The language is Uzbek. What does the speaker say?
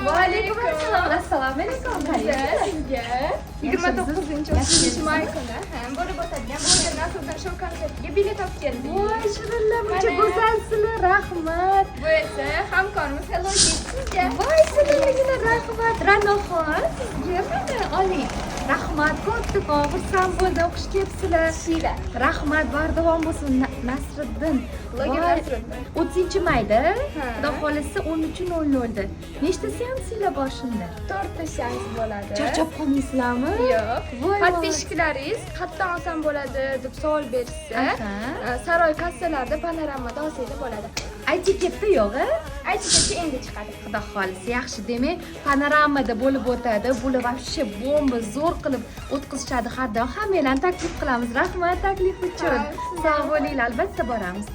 Va alaykum assalom. Assalomu alaykum. Sizga 29-may kuni bo'lib o'tadigan bo'lgan Nasriddin show konsertiga bilet olib keldik. Voy, shirinlar, buncha go'zalsizlar. Rahmat. Bu esa hamkorimiz Hello Kids sizga. Voy, sizlarga rahmat. Ranoxon, sizga mana oling. Rahmat, ko'p xursand bo'ldim o'qish kelibsizlar. Shira. Rahmat, bardavom bo'lsin Nasriddin. Bloger Nasriddin. 30-mayda, xudo xolisa 13:00da. Nechta seansinglar boshында? 4 ta seans bo'ladi. Charchab qolmaysizlarmi? Yo'q. Voy, Podpishchilaringiz qayerdan olsam bo'ladi deb savol bersa, Saroy kassalarida panoramada olsangiz bo'ladi. Aytiketda yo'q-a? Aytiketga endi chiqadi. Xudo xolisa, yaxshi demak, panoramada bo'lib o'tadi. Bular vobshe bomba zo'r qilib o'tkazishadi har doim. Hammalarni taklif qilamiz. Rahmat taklif uchun. Sog' bo'linglar, albatta boramiz.